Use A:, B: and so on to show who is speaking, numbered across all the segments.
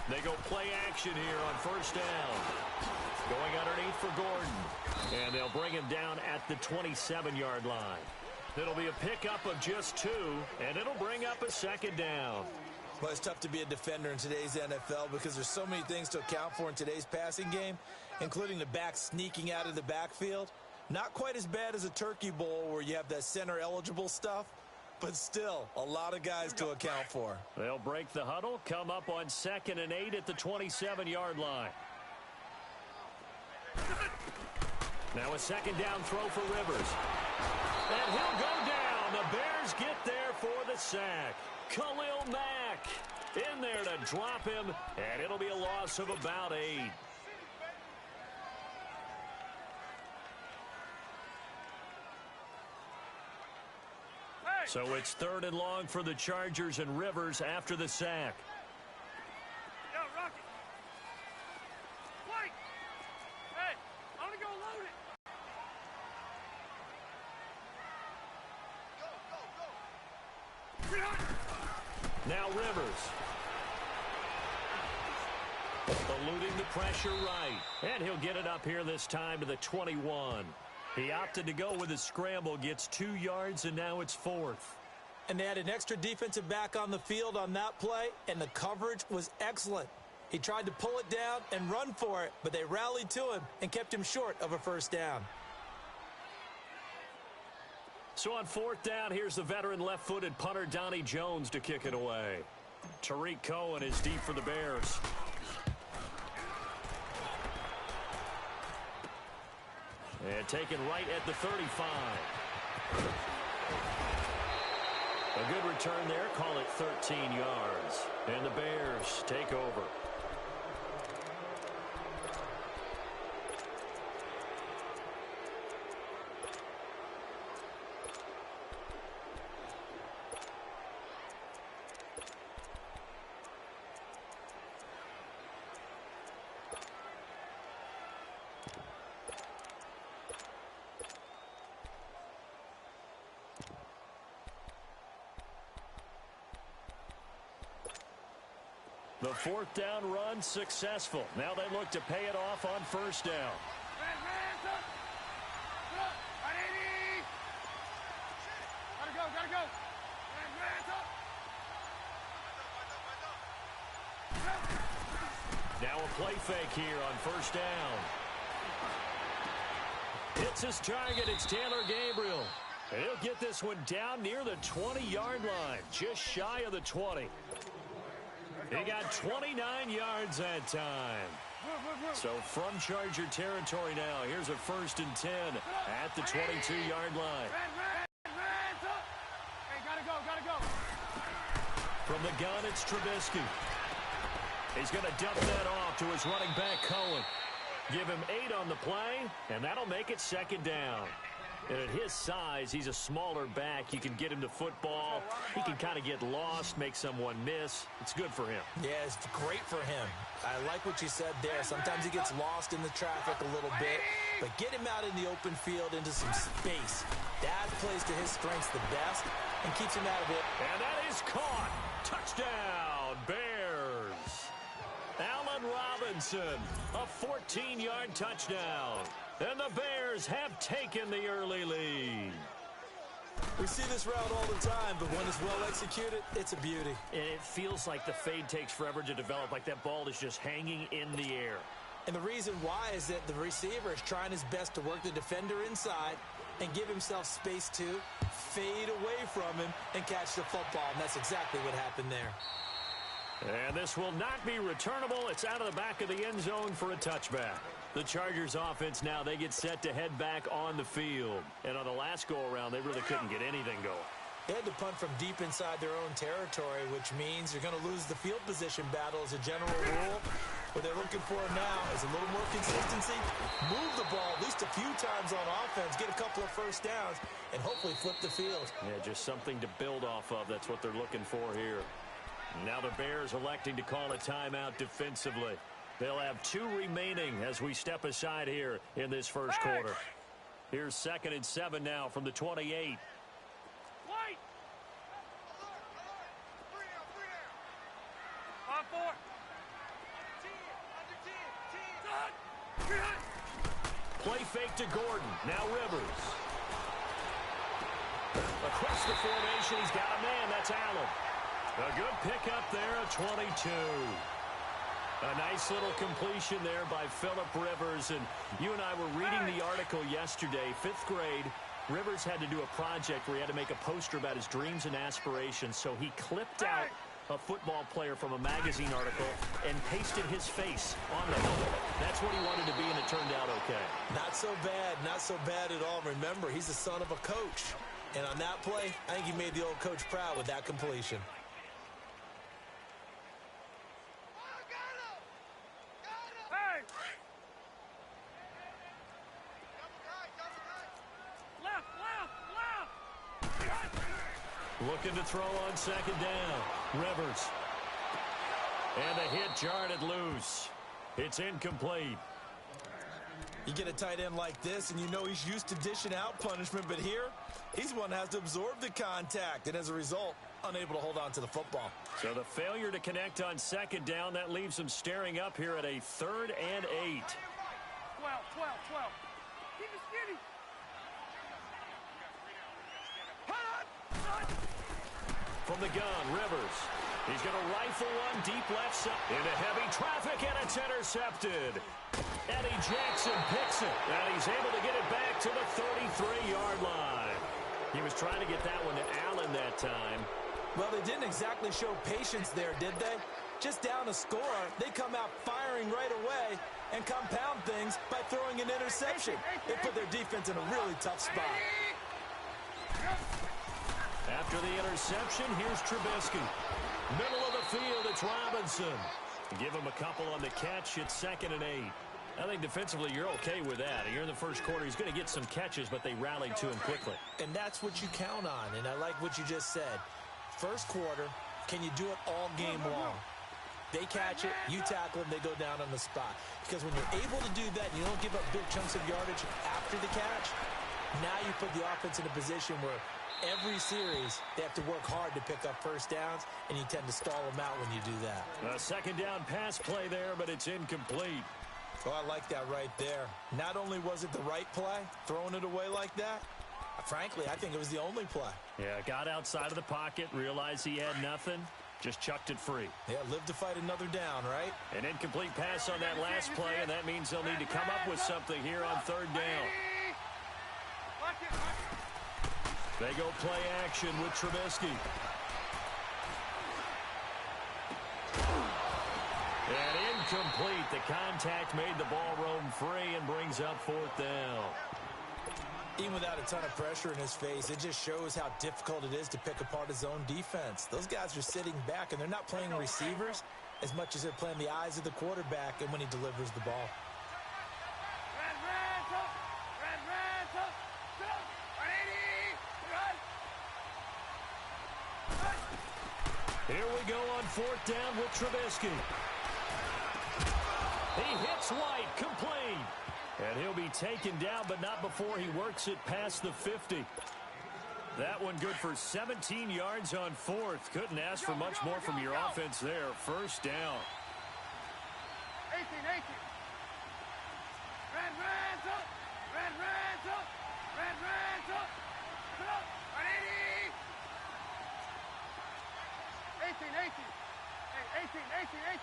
A: They go play action here on first down. Going underneath for Gordon. And they'll bring him down at the 27-yard line. It'll be a pickup of just 2, and it'll bring up a second down.
B: Well, it's tough to be a defender in today's NFL because there's so many things to account for in today's passing game, including the back sneaking out of the backfield. Not quite as bad as a turkey bowl where you have that center-eligible stuff, but still a lot of guys to account for.
A: They'll break the huddle, come up on 2nd and 8 at the 27-yard line. Now a second down throw for Rivers. And he'll go down. The Bears get there for the sack. Khalil Mack in there to drop him, and it'll be a loss of about 8. So it's 3rd and long for the Chargers and Rivers after the sack.
C: Yo, Rocky. Wait. Hey, I want to go load it.
A: Now Rivers. Eluding the pressure right. And he'll get it up here this time to the 21. He opted to go with a scramble, gets 2 yards, and now it's 4th.
B: And they had an extra defensive back on the field on that play, and the coverage was excellent. He tried to pull it down and run for it, but they rallied to him and kept him short of a first down.
A: So on 4th down, here's the veteran left-footed punter Donnie Jones to kick it away. Tariq Cohen is deep for the Bears. And taken right at the 35. A good return there. Call it 13 yards. And the Bears take over. The 4th down run successful. Now they look to pay it off on first down.
C: Gotta go.
A: Now a play fake here on first down. Hits his target. It's Taylor Gabriel. And he'll get this one down near the 20-yard line, just shy of the 20. He got 29 yards that time. So from Charger territory now, here's a 1st and 10 at the 22-yard line.
C: Hey, gotta go.
A: From the gun, it's Trubisky. He's going to dump that off to his running back, Cohen. Give him 8 on the play, and that'll make it 2nd down. And at his size, he's a smaller back. You can get him to football. He can kind of get lost, make someone miss. It's good for him.
B: Yeah, it's great for him. I like what you said there. Sometimes he gets lost in the traffic a little bit, but get him out in the open field into some space. That plays to his strengths the best and keeps him out of it.
A: And that is caught. Touchdown, Bears. Allen Robinson, a 14-yard touchdown. And the Bears have taken the early lead.
B: We see this route all the time, but when it's well executed, it's a beauty.
A: And it feels like the fade takes forever to develop, like that ball is just hanging in the air.
B: And the reason why is that the receiver is trying his best to work the defender inside and give himself space to fade away from him and catch the football. And that's exactly what happened there.
A: And this will not be returnable. It's out of the back of the end zone for a touchback. The Chargers offense now, they get set to head back on the field. And on the last go-around, they really couldn't get anything going.
B: They had to punt from deep inside their own territory, which means you're going to lose the field position battle as a general rule. What they're looking for now is a little more consistency, move the ball at least a few times on offense, get a couple of first downs, and hopefully flip the field. Yeah,
A: just something to build off of. That's what they're looking for here. Now the Bears electing to call a timeout defensively. They'll have 2 remaining as we step aside here in this first quarter. Here's 2nd and 7 now from the 28.
C: On 4.
A: Play fake to Gordon. Now Rivers. Across the formation, he's got a man. That's Allen. A good pickup there at 22. A nice little completion there by Phillip Rivers. And you and I were reading the article yesterday, 5th grade. Rivers had to do a project where he had to make a poster about his dreams and aspirations. So he clipped out a football player from a magazine article and pasted his face on the helmet. That's what he wanted to be, and it turned out okay.
B: Not so bad at all. Remember, he's the son of a coach. And on that play, I think he made the old coach proud with that completion.
C: Hey! Left!
A: Looking to throw on 2nd down. Rivers. And the hit jarred it loose. It's incomplete.
B: You get a tight end like this, and you know he's used to dishing out punishment, but here, he's the one that has to absorb the contact, and as a result, unable to hold on to the football.
A: So the failure to connect on 2nd down, that leaves him staring up here at a 3rd and 8.
C: 12. Keep it skinny.
A: From the gun, Rivers. He's going to rifle one deep left side into heavy traffic, and it's intercepted. Eddie Jackson picks it, and he's able to get it back to the 33-yard line. He was trying to get that one to Allen that time.
B: Well, they didn't exactly show patience there, did they? Just down a score, they come out firing right away and compound things by throwing an interception. They put their defense in a really tough spot.
A: After the interception, here's Trubisky. Middle of the field, it's Robinson. Give him a couple on the catch. It's 2nd and 8. I think defensively you're okay with that. Here in the first quarter, he's going to get some catches, but they rallied to him quickly.
B: And that's what you count on, and I like what you just said. First quarter, can you do it all game long? They catch it, you tackle them, they go down on the spot. Because when you're able to do that and you don't give up big chunks of yardage after the catch, now you put the offense in a position where every series they have to work hard to pick up first downs, and you tend to stall them out when you do that.
A: A 2nd down pass play there, but it's incomplete.
B: Oh, I like that right there. Not only was it the right play, throwing it away like that, frankly, I think it was the only play.
A: Yeah, got outside of the pocket, realized he had nothing, just chucked it free.
B: Yeah, live to fight another down, right?
A: An incomplete pass on that last play, and that means they'll need to come up with something here on 3rd down. They go play action with Trubisky. And incomplete. The contact made the ball roam free and brings up 4th down.
B: Even without a ton of pressure in his face, it just shows how difficult it is to pick apart his own defense. Those guys are sitting back, and they're not playing receivers as much as they're playing the eyes of the quarterback and when he delivers the ball.
A: Here we go on 4th down with Trubisky. He hits White, complete. And he'll be taken down, but not before he works it past the 50. That one good for 17 yards on 4th. Couldn't ask for much more from your offense there. 1st down.
C: 18. Hey, 18.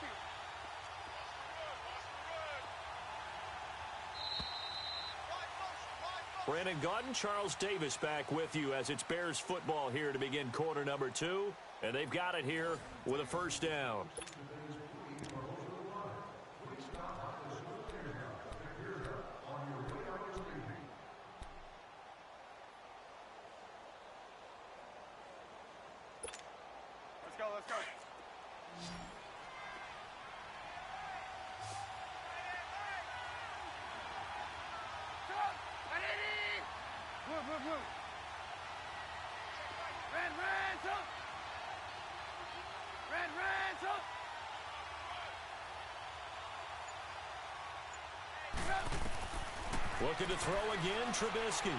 A: Brandon Gaudin, Charles Davis back with you as it's Bears football here to begin quarter number 2. And they've got it here with a 1st down.
C: Let's go. Move. Ransom.
A: Looking to throw again, Trubisky.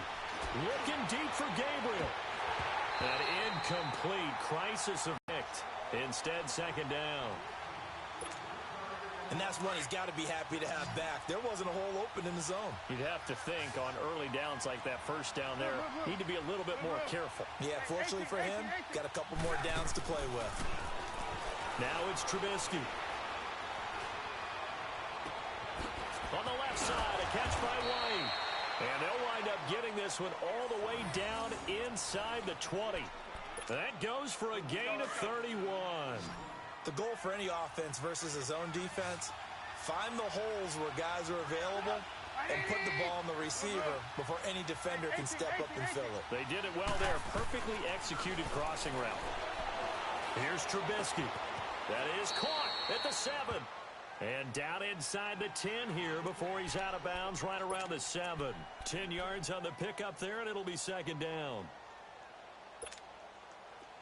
A: Looking deep for Gabriel. An incomplete crisis of picked. Instead, 2nd down.
B: And that's one he's got to be happy to have back. There wasn't a hole open in the zone.
A: You'd have to think on early downs like that first down there, need to be a little bit more careful.
B: Yeah, fortunately for him, got a couple more downs to play with.
A: Now it's Trubisky. On the left side, a catch by White. And they'll wind up getting this one all the way down inside the 20. That goes for a gain of 31.
B: The goal for any offense versus a zone defense, find the holes where guys are available and put the ball on the receiver before any defender can step up and fill it.
A: They did it well there. Perfectly executed crossing route. Here's Trubisky. That is caught at the 7. And down inside the 10 here before he's out of bounds right around the 7. 10 yards on the pickup there, and it'll be second down.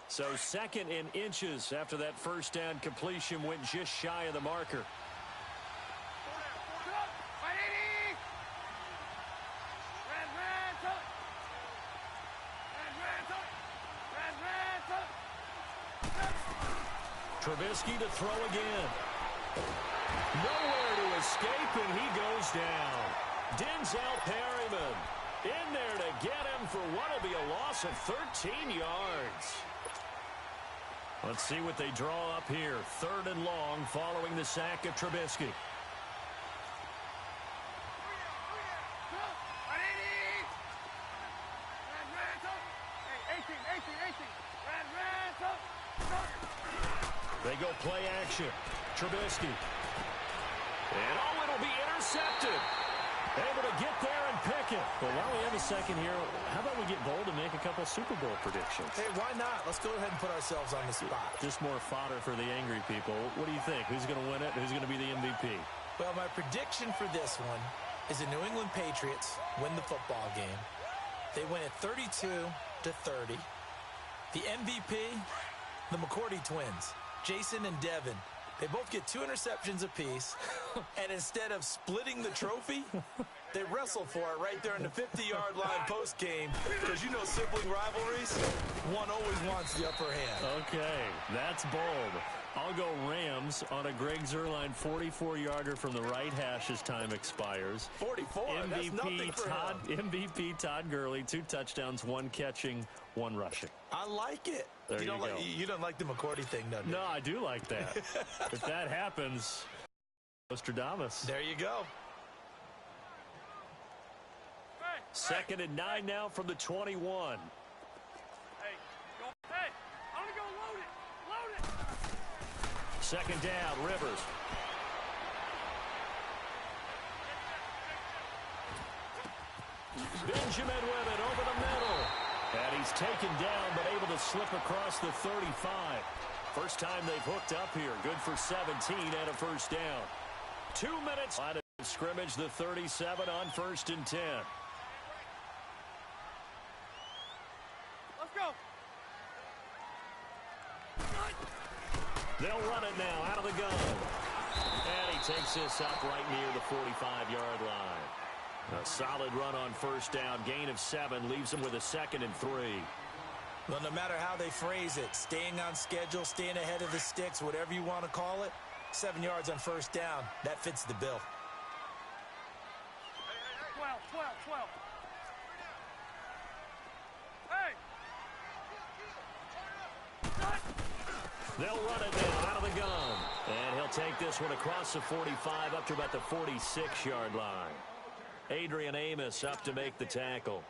A: So second in inches after that first down completion went just shy of the marker. Trubisky to throw again. Nowhere to escape, and he goes down. Denzel Perryman in there to get him for what will be a loss of 13 yards. Let's see what they draw up here. 3rd and long following the sack of Trubisky. They go play action. Trubisky. And it'll be intercepted. Able to get there and pick it. But while we have a second here, how about we get bold and make a couple Super Bowl predictions?
B: Hey, why not? Let's go ahead and put ourselves on the spot.
A: Just more fodder for the angry people. What do you think? Who's going to win it? Who's going to be the MVP?
B: Well, my prediction for this one is the New England Patriots win the football game. They win it 32-30. The MVP, the McCourty twins, Jason and Devin. They both get 2 interceptions apiece, and instead of splitting the trophy, they wrestle for it right there in the 50-yard line post-game, because you know sibling rivalries, one always wants the upper hand.
A: Okay, that's bold. I'll go Rams on a Greg Zuerlein 44-yarder from the right hash as time expires.
B: 44, that's nothing for him.
A: MVP Todd Gurley, 2 touchdowns, 1 catching, 1 rushing.
B: I like it.
A: There you go.
B: You don't like the McCourty thing, no?
A: No, I do like that. If that happens, Nostradamus.
B: There you go.
A: 2nd and 9 now from the 21.
C: Hey, I'm gonna go load it.
A: 2nd down, Rivers. Benjamin with it over the middle. And he's taken down, but able to slip across the 35. First time they've hooked up here. Good for 17 and a first down. 2 minutes. Line of scrimmage, the 37 on 1st and 10.
C: Let's go.
A: They'll run it now out of the gun. And he takes this up right near the 45-yard line. A solid run on first down. Gain of 7 leaves him with a 2nd and 3.
B: Well, no matter how they phrase it, staying on schedule, staying ahead of the sticks, whatever you want to call it, 7 yards on first down, that fits the bill.
C: 12. Hey!
A: They'll run it now out of the gun. And he'll take this one across the 45 up to about the 46-yard line. Adrian Amos up to make the tackle.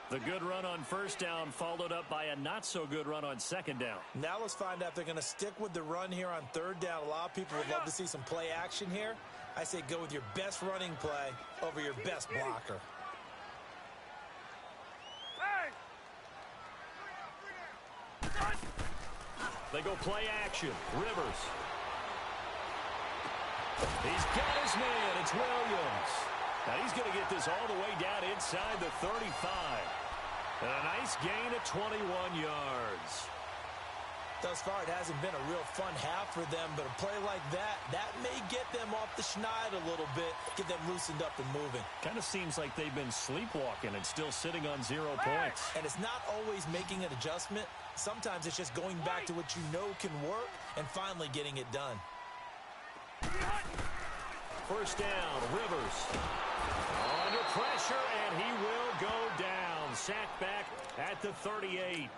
A: The good run on first down followed up by a not-so-good run on 2nd down.
B: Now let's find out if they're going to stick with the run here on 3rd down. A lot of people would love to see some play action here. I say go with your best running play over your best blocker.
C: Hey!
A: They go play action. Rivers. He's got his man. It's Williams. Now he's going to get this all the way down inside the 35. And a nice gain of 21 yards.
B: Thus far, it hasn't been a real fun half for them, but a play like that may get them off the schneid a little bit, get them loosened up and moving.
A: Kind of seems like they've been sleepwalking and still sitting on 0 points.
B: And it's not always making an adjustment. Sometimes it's just going back to what you know can work and finally getting it done.
A: First down, Rivers. Under pressure, and he will go down. Sacked back at the 38.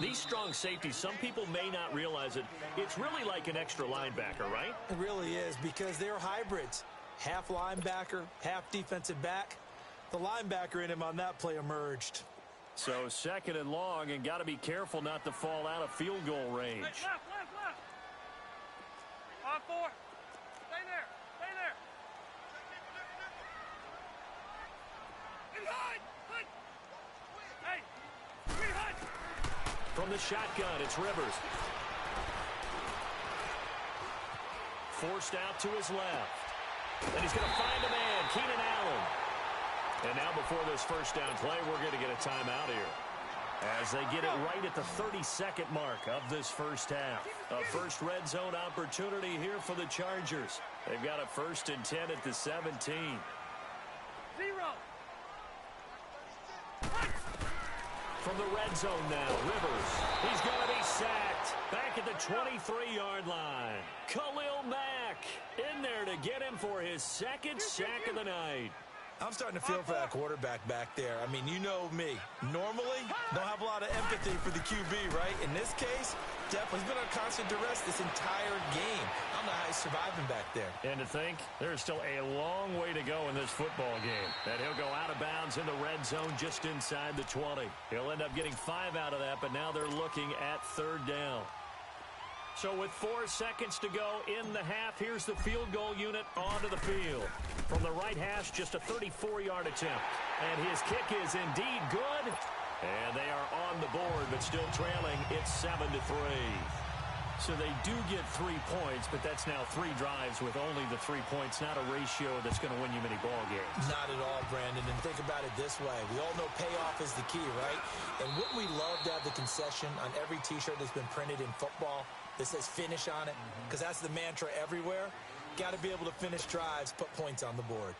A: These strong safeties, some people may not realize it. It's really like an extra linebacker, right?
B: It really is, because they're hybrids. Half linebacker, half defensive back. The linebacker in him on that play emerged.
A: So second and long, and got to be careful not to fall out of field goal range.
C: Hey, left. 5-4. Stay there. Hey, hide.
A: From the shotgun, it's Rivers. Forced out to his left. And he's going to find a man, Keenan Allen. And now before this first down play, we're going to get a timeout here, as they get it right at the 32nd mark of this first half. A first red zone opportunity here for the Chargers. They've got a 1st and 10 at the 17.
C: 0.
A: From the red zone now, Rivers. He's going to be sacked. Back at the 23-yard line. Khalil Mack in there to get him for his second sack of the night.
B: I'm starting to feel for that quarterback back there. I mean, you know me. Normally, don't have a lot of empathy for the QB, right? In this case, definitely he's been on constant duress this entire game. I don't know how he's surviving back there.
A: And to think, there's still a long way to go in this football game. And he'll go out of bounds in the red zone just inside the 20. He'll end up getting 5 out of that, but now they're looking at 3rd down. So with 4 seconds to go in the half, here's the field goal unit onto the field. From the right hash, just a 34-yard attempt. And his kick is indeed good. And they are on the board, but still trailing. It's 7-3. So they do get 3 points, but that's now 3 drives with only the 3 points, not a ratio that's going to win you many ball games.
B: Not at all, Brandon. And think about it this way. We all know payoff is the key, right? And wouldn't we love to have the concession on every T-shirt that's been printed in football that says finish on it? Because that's the mantra everywhere. Got to be able to finish drives, put points on the board.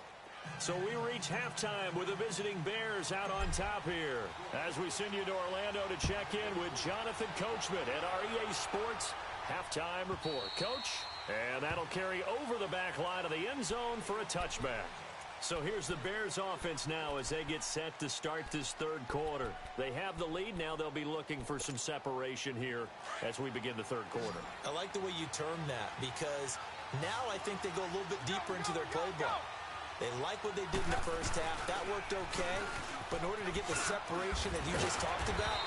A: So we reach halftime with the visiting Bears out on top here, as we send you to Orlando to check in with Jonathan Coachman at our EA Sports Halftime Report. Coach, and that'll carry over the back line of the end zone for a touchback. So here's the Bears offense now as they get set to start this 3rd quarter. They have the lead. Now they'll be looking for some separation here as we begin the 3rd quarter.
B: I like the way you term that, because now I think they go a little bit deeper into their playbook. They like what they did in the first half. That worked okay. But in order to get the separation that you just talked about,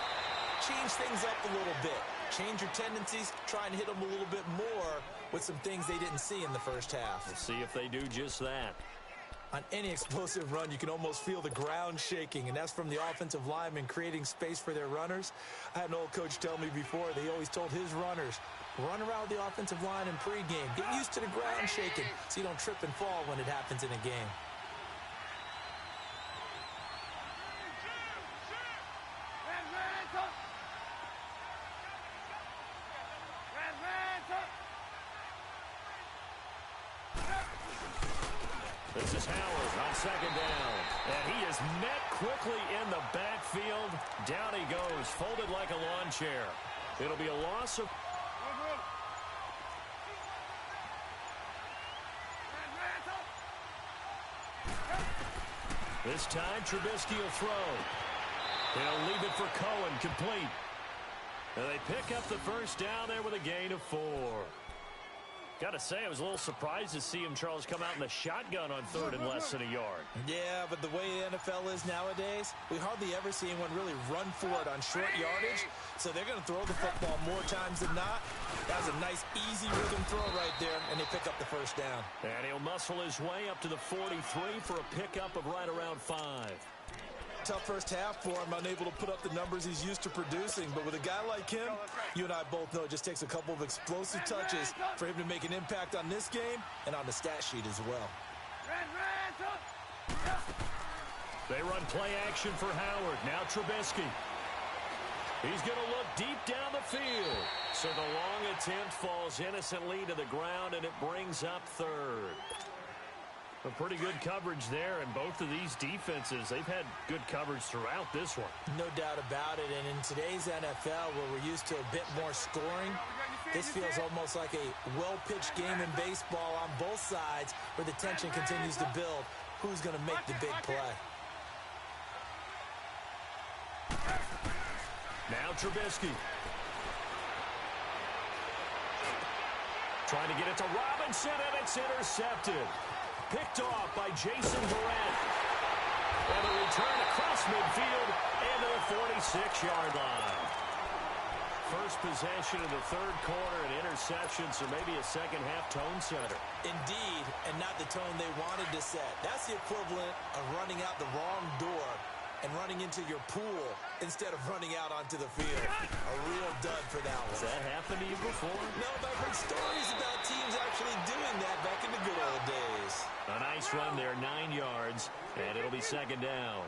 B: change things up a little bit. Change your tendencies. Try and hit them a little bit more with some things they didn't see in the first half.
A: We'll see if they do just that.
B: On any explosive run, you can almost feel the ground shaking, and that's from the offensive linemen creating space for their runners. I had an old coach tell me before, they always told his runners, run around the offensive line in pregame. Get used to the ground shaking so you don't trip and fall when it happens in a game.
A: This is Howard on 2nd down. And he is met quickly in the backfield. Down he goes, folded like a lawn chair. It'll be a loss of... This time, Trubisky will throw. He'll leave it for Cohen, complete. And they pick up the first down there with a gain of 4. Got to say, I was a little surprised to see him, Charles, come out in the shotgun on 3rd and less than a yard.
B: Yeah, but the way the NFL is nowadays, we hardly ever see anyone really run for it on short yardage. So they're going to throw the football more times than not. That was a nice, easy rhythm throw right there, and they pick up the first down.
A: And he'll muscle his way up to the 43 for a pickup of right around 5.
B: Tough first half for him, unable to put up the numbers he's used to producing. But with a guy like him, you and I both know it just takes a couple of explosive touches for him to make an impact on this game and on the stat sheet as well.
A: They run play action for Howard. Now Trubisky. He's going to look deep down the field. So the long attempt falls innocently to the ground, and it brings up 3rd. A pretty good coverage there, and both of these defenses, they've had good coverage throughout this one.
B: No doubt about it, and in today's NFL, where we're used to a bit more scoring, This feels almost like a well-pitched game in baseball on both sides where the tension continues to build. Who's going to make the big play?
A: Now Trubisky. Trying to get it to Robinson, and it's intercepted. Picked off by Jason Verrett. And a return across midfield into the 46-yard line. First possession of the third quarter, an interception, so maybe a second-half tone setter.
B: Indeed, and not the tone they wanted to set. That's the equivalent of running out the wrong door and running into your pool instead of running out onto the field. A real dud for that one.
A: Has that happened to you before?
B: No, but I've heard stories about teams actually doing that back in the good old days.
A: A nice run there, 9 yards, and it'll be second down.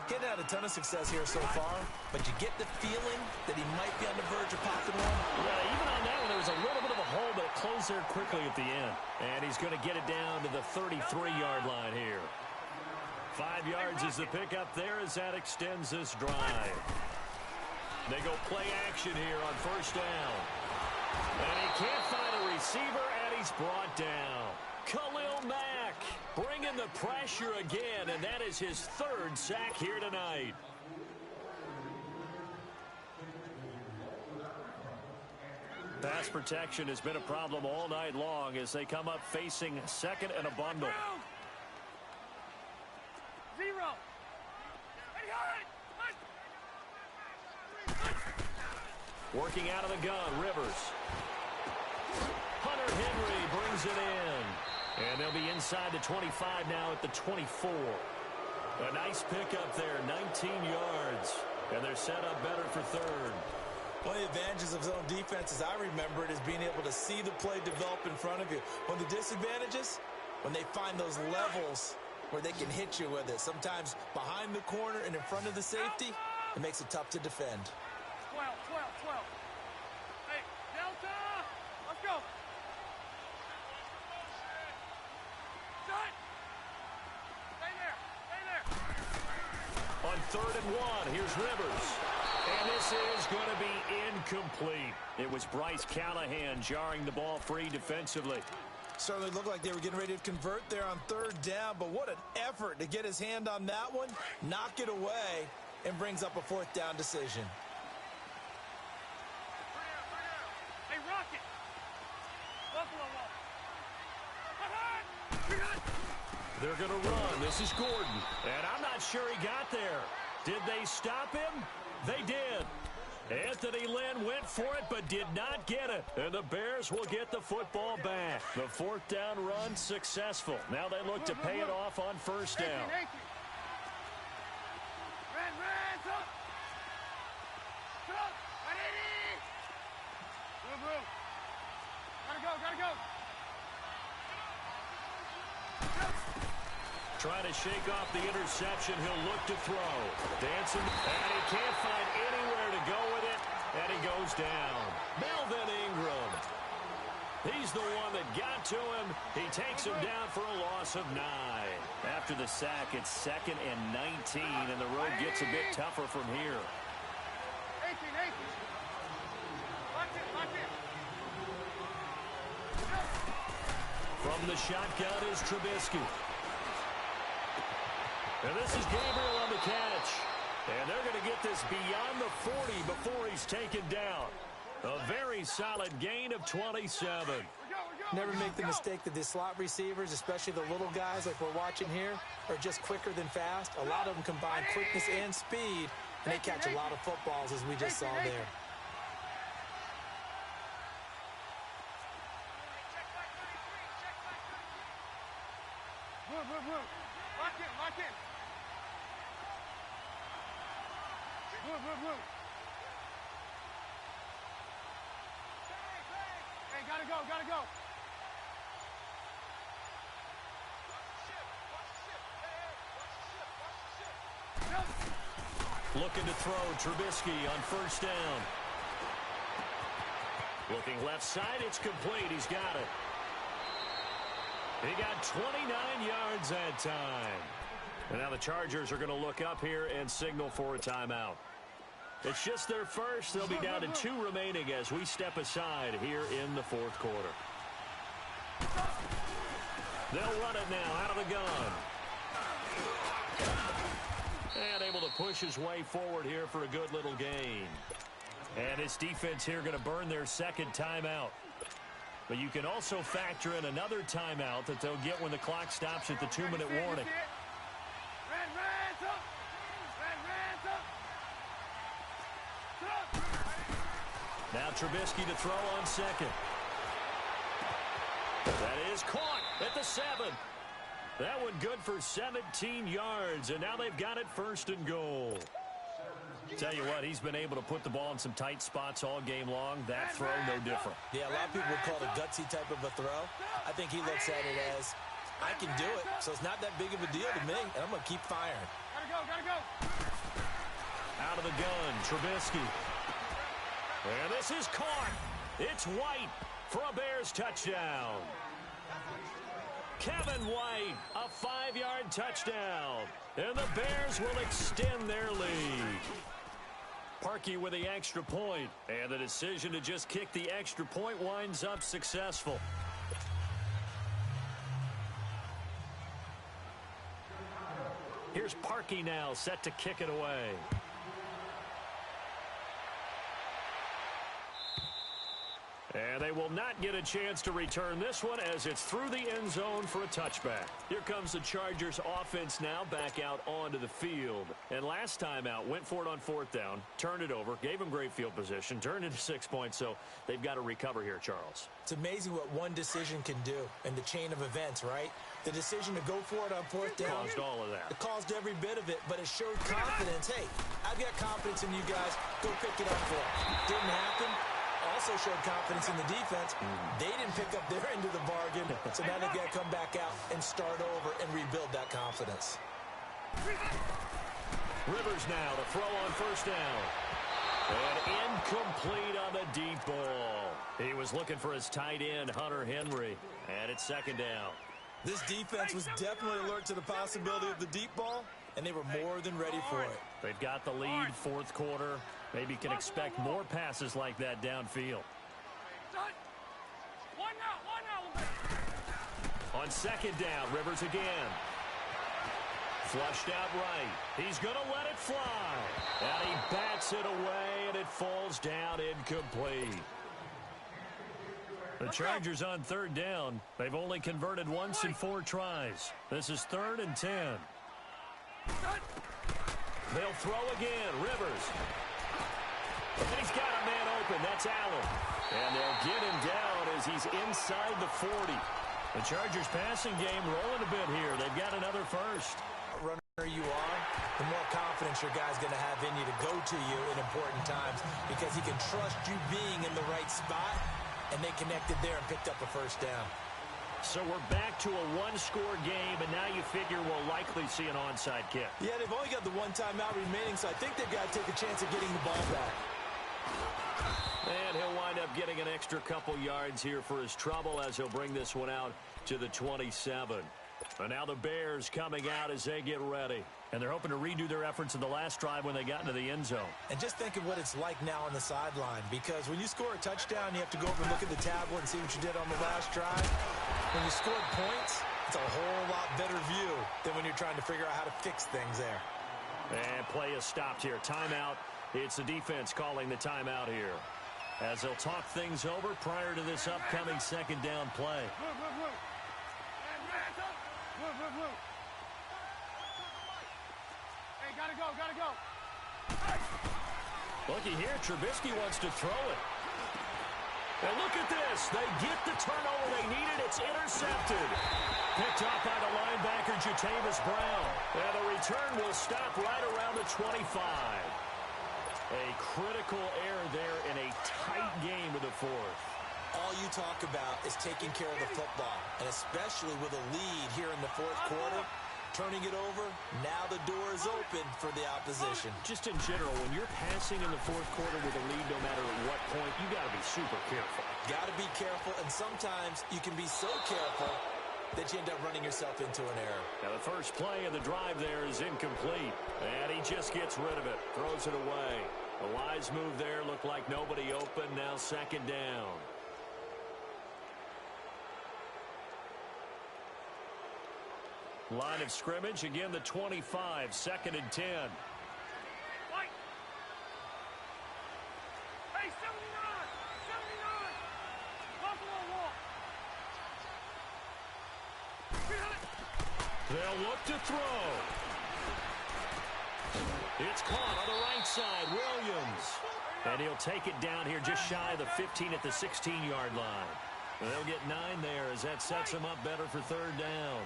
B: Getting had a ton of success here so far, but you get the feeling that he might be on the verge of popping one.
A: Yeah, even on that one, there was a little bit of a hole, but it closed there quickly at the end. And he's going to get it down to the 33-yard line here. 5 yards is the pickup there as that extends this drive. They go play action here on first down. And he can't find a receiver, and he's brought down. Khalil Mack bringing the pressure again, and that is his third sack here tonight. Pass protection has been a problem all night long as they come up facing second and a bundle.
C: 0.
A: Working out of the gun, Rivers. Hunter Henry brings it in. And they'll be inside the 25 now at the 24. A nice pickup there, 19 yards. And they're set up better for third.
B: One of the advantages of zone defense, as I remember it, is being able to see the play develop in front of you. One of the disadvantages, when they find those levels where they can hit you with it. Sometimes behind the corner and in front of the safety, it makes it tough to defend.
C: 12. Hey, Delta! Let's go! Shut! Stay there!
A: On 3rd and 1, here's Rivers. And this is going to be incomplete. It was Bryce Callahan jarring the ball free defensively.
B: Certainly looked like they were getting ready to convert there on 3rd down, but what an effort to get his hand on that one, knock it away, and brings up a 4th down decision.
C: Hey, Rocket! Buffalo wall.
A: They're going to run. This is Gordon. And I'm not sure he got there. Did they stop him? They did. Anthony Lynn went for it but did not get it. And the Bears will get the football back. The 4th down run successful. Now they look to pay it off on first down.
C: Red, up! Up! Ready! Move. Gotta go!
A: Trying to shake off the interception. He'll look to throw. Dancing. And he can't find anywhere to go with it. And he goes down. Melvin Ingram. He's the one that got to him. He takes him down for a loss of 9. After the sack, it's 2nd and 19. And the road gets a bit tougher from here.
C: 18. Lock in.
A: From the shotgun is Trubisky. And this is Gabriel on the catch. And they're going to get this beyond the 40 before he's taken down. A very solid gain of 27.
B: Never make the mistake that the slot receivers, especially the little guys like we're watching here, are just quicker than fast. A lot of them combine quickness and speed, and they catch a lot of footballs, as we just saw there.
C: Move. Lock in. Move. Hey, gotta go.
A: Looking to throw Trubisky on first down. Looking left side, it's complete. He's got it. He got 29 yards that time. And now the Chargers are going to look up here and signal for a timeout. It's just their first. They'll be down to 2 remaining as we step aside here in the fourth quarter. They'll run it now out of the gun. And able to push his way forward here for a good little gain. And his defense here going to burn their second timeout. But you can also factor in another timeout that they'll get when the clock stops at the 2-minute warning. Now Trubisky to throw on second. That is caught at the 7. That one good for 17 yards, and now they've got it first and goal. Tell you what, he's been able to put the ball in some tight spots all game long. That throw, no different.
B: Yeah, a lot of people would call it a gutsy type of a throw. I think he looks at it as, I can do it, so it's not that big of a deal to me, and I'm going to keep firing.
C: Gotta go.
A: Out of the gun, Trubisky. And this is caught. It's White for a Bears touchdown. Kevin White, a 5-yard touchdown. And the Bears will extend their lead. Parkey with the extra point. And the decision to just kick the extra point winds up successful. Here's Parkey now set to kick it away. And they will not get a chance to return this one as it's through the end zone for a touchback. Here comes the Chargers offense now back out onto the field. And last time out, went for it on 4th down, turned it over, gave them great field position, turned into 6 points, so they've got to recover here, Charles.
B: It's amazing what one decision can do in the chain of events, right? The decision to go for it on 4th down.
A: Caused all of that.
B: It caused every bit of it, but it showed confidence. Hey, I've got confidence in you guys. Go pick it up for it. Didn't happen. Also showed confidence in the defense. They didn't pick up their end of the bargain, so now they've got to come back out and start over and rebuild that confidence.
A: Rivers now to throw on 1st down. And incomplete on the deep ball. He was looking for his tight end, Hunter Henry, and it's 2nd down.
B: This defense was definitely alert to the possibility of the deep ball, and they were more than ready for it.
A: They've got the lead, 4th quarter. Maybe can expect more passes like that downfield. On 2nd down, Rivers again. Flushed out right. He's going to let it fly. And he bats it away, and it falls down incomplete. The Chargers on 3rd down. They've only converted once in 4 tries. This is 3rd and 10. They'll throw again. Rivers. And he's got a man open. That's Allen. And they'll get him down as he's inside the 40. The Chargers passing game rolling a bit here. They've got another first.
B: Runner you are, the more confidence your guy's going to have in you to go to you in important times because he can trust you being in the right spot, and they connected there and picked up a 1st down.
A: So we're back to a 1-score game, and now you figure we'll likely see an onside kick.
B: Yeah, they've only got the 1 timeout remaining, so I think they've got to take a chance of getting the ball back.
A: And he'll wind up getting an extra couple yards here for his trouble as he'll bring this one out to the 27. And now the Bears coming out as they get ready. And they're hoping to redo their efforts in the last drive when they got into the end zone. And just think of what it's like now on the sideline, because when you score a touchdown, you have to go over and look at the tablet and see what you did on the last drive. When you scored points, it's a whole lot better view than when you're trying to figure out how to fix things there. And play is stopped here. Timeout. It's the defense calling the timeout here, as they'll talk things over prior to this upcoming 2nd down play.
C: Hey, gotta go.
A: Looky here, Trubisky wants to throw it. And look at this. They get the turnover they needed. It's intercepted. Picked up by the linebacker, Jatavis Brown. And the return will stop right around the 25. A critical error there in a tight game of the 4th.
B: All you talk about is taking care of the football, and especially with a lead here in the 4th quarter, turning it over, now the door is open for the opposition.
A: Just in general, when you're passing in the 4th quarter with a lead, no matter at what point, you got to be super careful.
B: Got to be careful, and sometimes you can be so careful that you end up running yourself into an error.
A: Now the first play of the drive there is incomplete, and he just gets rid of it, throws it away. A wise move there. Looked like nobody open. Now second down. Line of scrimmage, again the 25, 2nd and 10.
C: White. Hey, 79! 79! Buffalo Wall.
A: They'll look to throw. It's caught on the right side, Williams. And he'll take it down here just shy of the 15 at the 16-yard line. They'll get 9 there as that sets them up better for third down.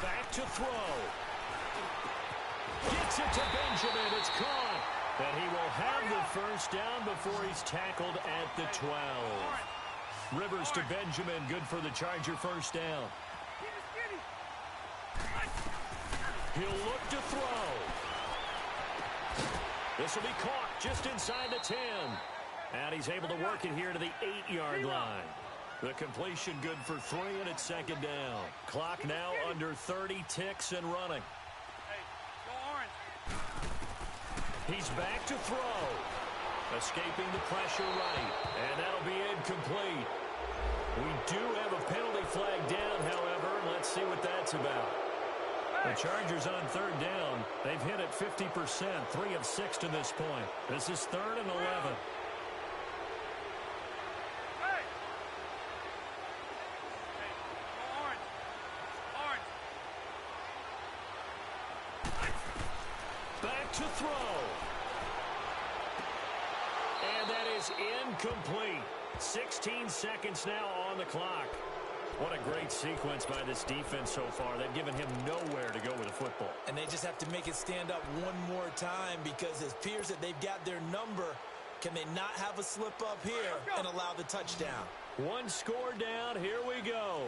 A: Back to throw. Gets it to Benjamin. It's caught. And he will have the first down before he's tackled at the 12. Rivers to Benjamin. Good for the Charger first down. He'll look to throw. This will be caught just inside the 10. And he's able to work it here to the 8-yard line. The completion good for 3, and it's second down. Clock now under 30 ticks and running.
C: Hey, go orange.
A: He's back to throw. Escaping the pressure right. And that'll be incomplete. We do have a penalty flag down, however. Let's see what that's about. The Chargers on third down. They've hit it 50%, 3 of 6 to this point. This is 3rd and 11. Back to throw. And that is incomplete. 16 seconds now on the clock. What a great sequence by this defense so far. They've given him nowhere to go with the football.
B: And they just have to make it stand up one more time because it appears that they've got their number. Can they not have a slip up here and allow the touchdown?
A: One score down. Here we go.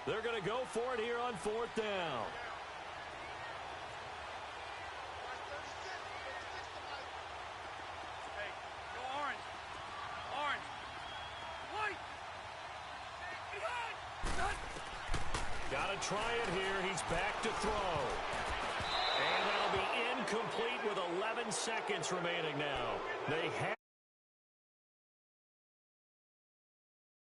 A: They're going to go for it here on 4th down. Got to try it here. He's back to throw. And that'll be incomplete with 11 seconds remaining now. They have